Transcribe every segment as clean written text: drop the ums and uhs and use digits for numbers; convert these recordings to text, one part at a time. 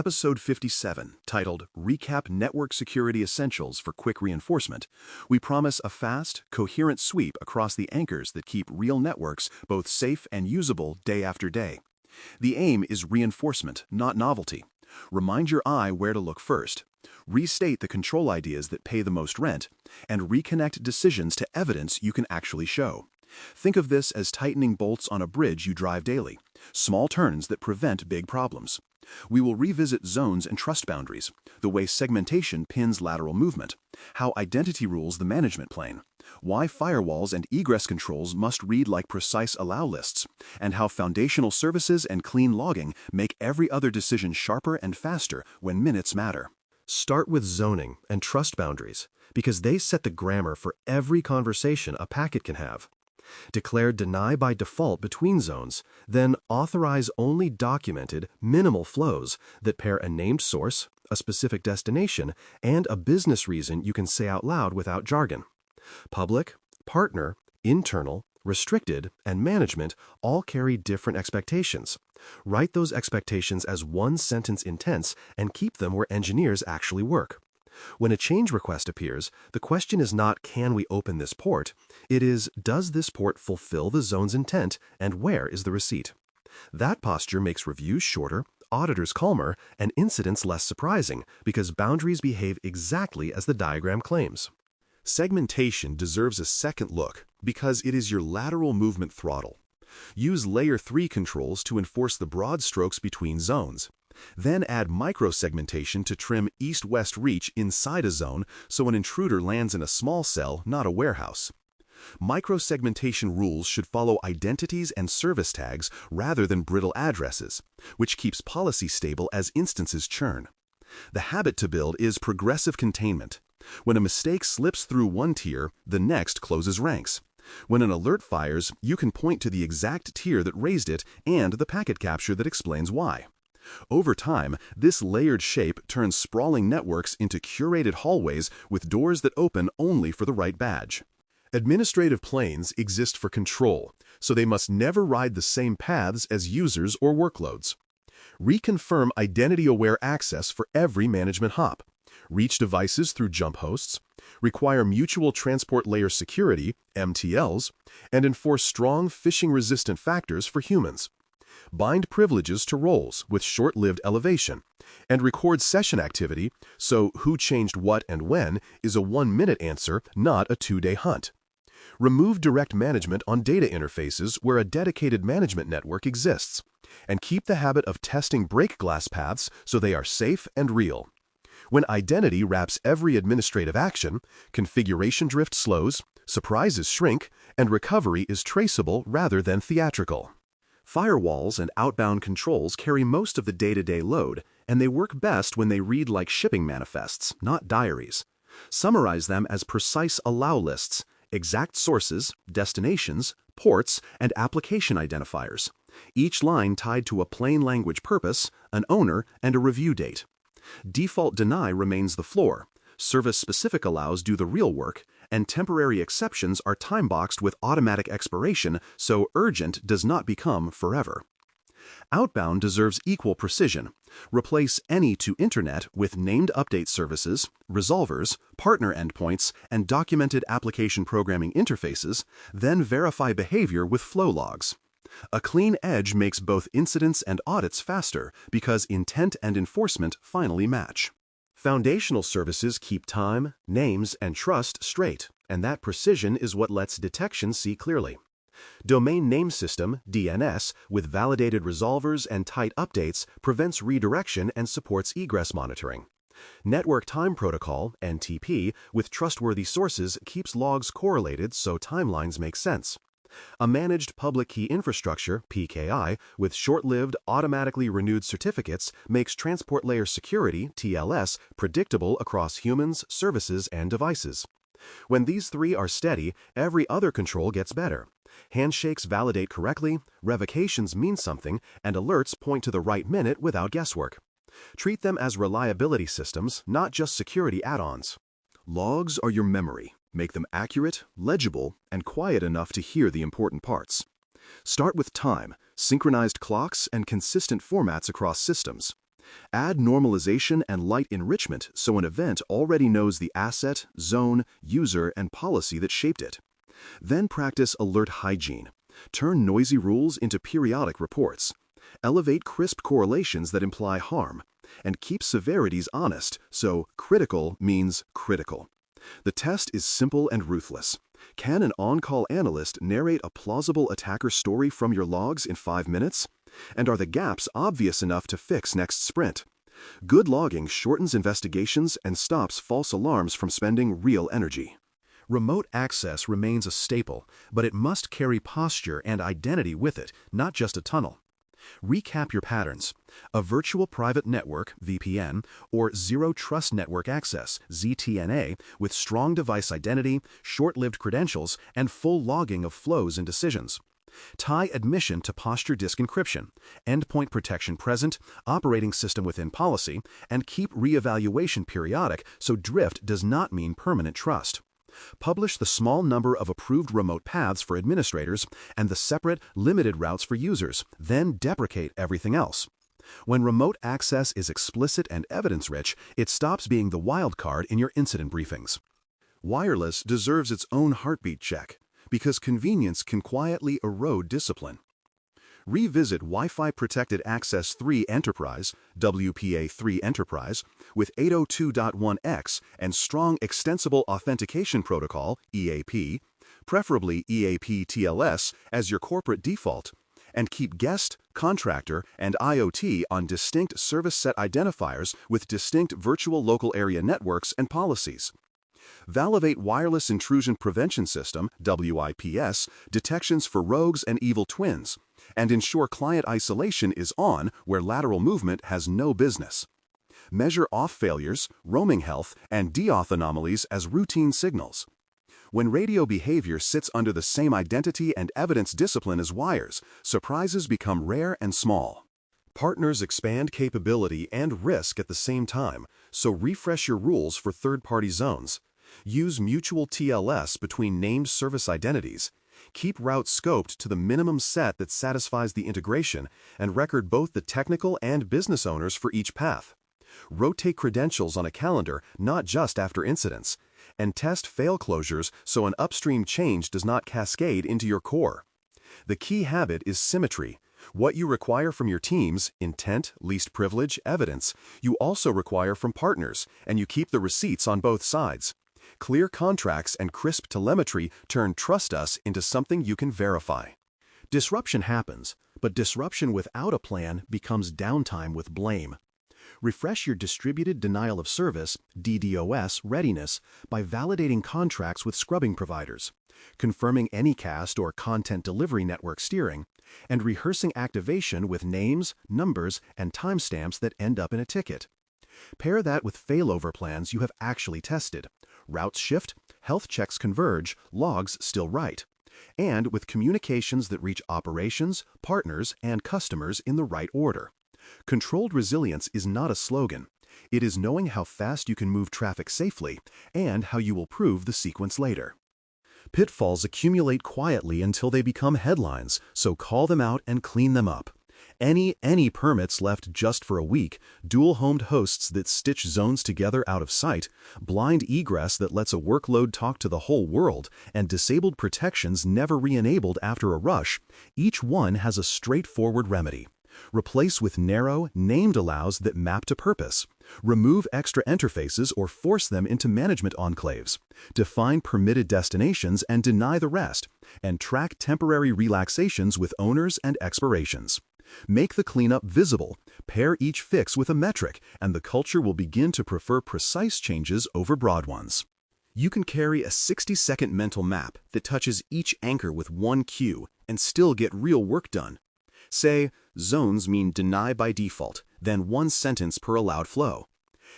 episode 57, titled Recap Network Security Essentials for Quick Reinforcement, we promise a fast, coherent sweep across the anchors that keep real networks both safe and usable day after day. The aim is reinforcement, not novelty. Remind your eye where to look first. Restate the control ideas that pay the most rent, and reconnect decisions to evidence you can actually show. Think of this as tightening bolts on a bridge you drive daily, small turns that prevent big problems. We will revisit zones and trust boundaries, the way segmentation pins lateral movement, how identity rules the management plane, why firewalls and egress controls must read like precise allow lists, and how foundational services and clean logging make every other decision sharper and faster when minutes matter. Start with zoning and trust boundaries, because they set the grammar for every conversation a packet can have. Declare deny by default between zones, then authorize only documented, minimal flows that pair a named source, a specific destination, and a business reason you can say out loud without jargon. Public, partner, internal, restricted, and management all carry different expectations. Write those expectations as one-sentence intents and keep them where engineers actually work. When a change request appears, the question is not, can we open this port? It is, does this port fulfill the zone's intent, and where is the receipt? That posture makes reviews shorter, auditors calmer, and incidents less surprising, because boundaries behave exactly as the diagram claims. Segmentation deserves a second look, because it is your lateral movement throttle. Use Layer 3 controls to enforce the broad strokes between zones. Then add micro-segmentation to trim east-west reach inside a zone so an intruder lands in a small cell, not a warehouse. Micro-segmentation rules should follow identities and service tags rather than brittle addresses, which keeps policy stable as instances churn. The habit to build is progressive containment. When a mistake slips through one tier, the next closes ranks. When an alert fires, you can point to the exact tier that raised it and the packet capture that explains why. Over time, this layered shape turns sprawling networks into curated hallways with doors that open only for the right badge. Administrative planes exist for control, so they must never ride the same paths as users or workloads. Reconfirm identity-aware access for every management hop. Reach devices through jump hosts, require mutual transport layer security, MTLs, and enforce strong phishing-resistant factors for humans. Bind privileges to roles with short-lived elevation, and record session activity so who changed what and when is a 1-minute answer, not a 2-day hunt. Remove direct management on data interfaces where a dedicated management network exists, and keep the habit of testing break glass paths so they are safe and real. When identity wraps every administrative action, configuration drift slows, surprises shrink, and recovery is traceable rather than theatrical. Firewalls and outbound controls carry most of the day-to-day load, and they work best when they read like shipping manifests, not diaries. Summarize them as precise allow lists, exact sources, destinations, ports, and application identifiers, each line tied to a plain language purpose, an owner, and a review date. Default deny remains the floor. Service-specific allows do the real work, and temporary exceptions are time-boxed with automatic expiration so urgent does not become forever. Outbound deserves equal precision. Replace any to internet with named update services, resolvers, partner endpoints, and documented application programming interfaces, then verify behavior with flow logs. A clean edge makes both incidents and audits faster because intent and enforcement finally match. Foundational services keep time, names, and trust straight, and that precision is what lets detection see clearly. Domain Name System, DNS, with validated resolvers and tight updates prevents redirection and supports egress monitoring. Network Time Protocol, NTP, with trustworthy sources keeps logs correlated so timelines make sense. A managed public key infrastructure, PKI, with short-lived, automatically renewed certificates makes transport layer security, TLS, predictable across humans, services, and devices. When these three are steady, every other control gets better. Handshakes validate correctly, revocations mean something, and alerts point to the right minute without guesswork. Treat them as reliability systems, not just security add-ons. Logs are your memory. Make them accurate, legible, and quiet enough to hear the important parts. Start with time, synchronized clocks, and consistent formats across systems. Add normalization and light enrichment so an event already knows the asset, zone, user, and policy that shaped it. Then practice alert hygiene. Turn noisy rules into periodic reports. Elevate crisp correlations that imply harm. And keep severities honest, so critical means critical. The test is simple and ruthless. Can an on-call analyst narrate a plausible attacker story from your logs in 5 minutes? And are the gaps obvious enough to fix next sprint? Good logging shortens investigations and stops false alarms from spending real energy. Remote access remains a staple, but it must carry posture and identity with it, not just a tunnel. Recap your patterns. A virtual private network, VPN, or Zero Trust Network Access, ZTNA, with strong device identity, short-lived credentials, and full logging of flows and decisions. Tie admission to posture disk encryption, endpoint protection present, operating system within policy, and keep reevaluation periodic so drift does not mean permanent trust. Publish the small number of approved remote paths for administrators and the separate, limited routes for users, then deprecate everything else. When remote access is explicit and evidence-rich, it stops being the wild card in your incident briefings. Wireless deserves its own heartbeat check, because convenience can quietly erode discipline. Revisit Wi-Fi Protected Access 3 Enterprise, WPA3 Enterprise, with 802.1x and strong Extensible Authentication Protocol, EAP, preferably EAP TLS as your corporate default, and keep guest, contractor, and IoT on distinct service set identifiers with distinct virtual local area networks and policies. Validate Wireless Intrusion Prevention System, WIPS, detections for rogues and evil twins, and ensure client isolation is on where lateral movement has no business. Measure auth failures, roaming health, and deauth anomalies as routine signals. When radio behavior sits under the same identity and evidence discipline as wires, surprises become rare and small. Partners expand capability and risk at the same time, so refresh your rules for third-party zones. Use mutual TLS between named service identities. Keep routes scoped to the minimum set that satisfies the integration, and record both the technical and business owners for each path. Rotate credentials on a calendar, not just after incidents. And test fail closures so an upstream change does not cascade into your core. The key habit is symmetry. What you require from your teams, intent, least privilege, evidence, you also require from partners, and you keep the receipts on both sides. Clear contracts and crisp telemetry turn trust us into something you can verify. Disruption happens, but disruption without a plan becomes downtime with blame. Refresh your distributed denial of service, DDoS, readiness by validating contracts with scrubbing providers, confirming anycast or content delivery network steering, and rehearsing activation with names, numbers, and timestamps that end up in a ticket. Pair that with failover plans you have actually tested. Routes shift, health checks converge, logs still write. And with communications that reach operations, partners, and customers in the right order. Controlled resilience is not a slogan. It is knowing how fast you can move traffic safely and how you will prove the sequence later. Pitfalls accumulate quietly until they become headlines, so call them out and clean them up. Any permits left just for a week, dual-homed hosts that stitch zones together out of sight, blind egress that lets a workload talk to the whole world, and disabled protections never re-enabled after a rush, each one has a straightforward remedy. Replace with narrow, named allows that map to purpose. Remove extra interfaces or force them into management enclaves. Define permitted destinations and deny the rest. And track temporary relaxations with owners and expirations. Make the cleanup visible. Pair each fix with a metric, and the culture will begin to prefer precise changes over broad ones. You can carry a 60-second mental map that touches each anchor with one cue and still get real work done. Say, zones mean deny by default, then one sentence per allowed flow.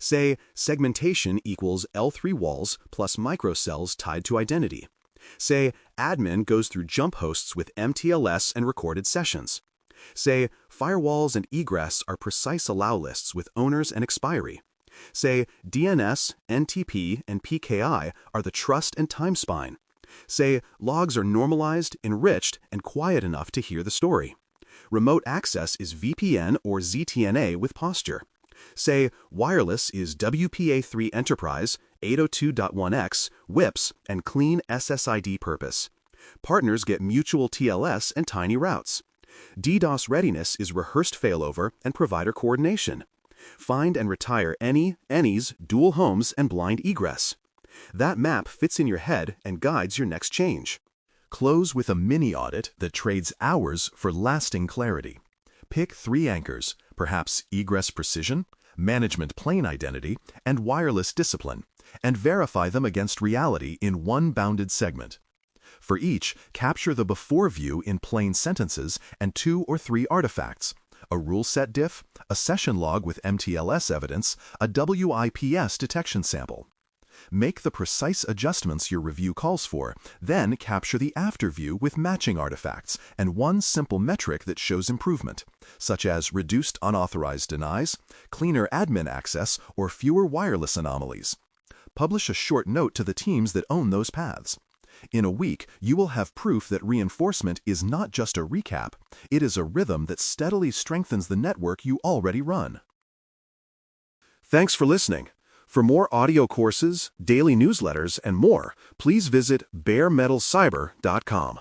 Say, segmentation equals L3 walls plus microcells tied to identity. Say, admin goes through jump hosts with MTLS and recorded sessions. Say, firewalls and egress are precise allow lists with owners and expiry. Say, DNS, NTP, and PKI are the trust and time spine. Say, logs are normalized, enriched, and quiet enough to hear the story. Remote access is VPN or ZTNA with posture. Say, wireless is WPA3 Enterprise, 802.1x, WIPS, and clean SSID purpose. Partners get mutual TLS and tiny routes. DDoS readiness is rehearsed failover and provider coordination. Find and retire any's, dual homes, and blind egress. That map fits in your head and guides your next change. Close with a mini audit that trades hours for lasting clarity. Pick 3 anchors, perhaps egress precision, management plane identity, and wireless discipline, and verify them against reality in one bounded segment. For each, capture the before view in plain sentences and 2 or 3 artifacts: a rule set diff, a session log with MTLS evidence, a WIPS detection sample. Make the precise adjustments your review calls for, then capture the after view with matching artifacts and one simple metric that shows improvement, such as reduced unauthorized denies, cleaner admin access, or fewer wireless anomalies. Publish a short note to the teams that own those paths. In a week, you will have proof that reinforcement is not just a recap, it is a rhythm that steadily strengthens the network you already run. Thanks for listening. For more audio courses, daily newsletters, and more, please visit baremetalcyber.com.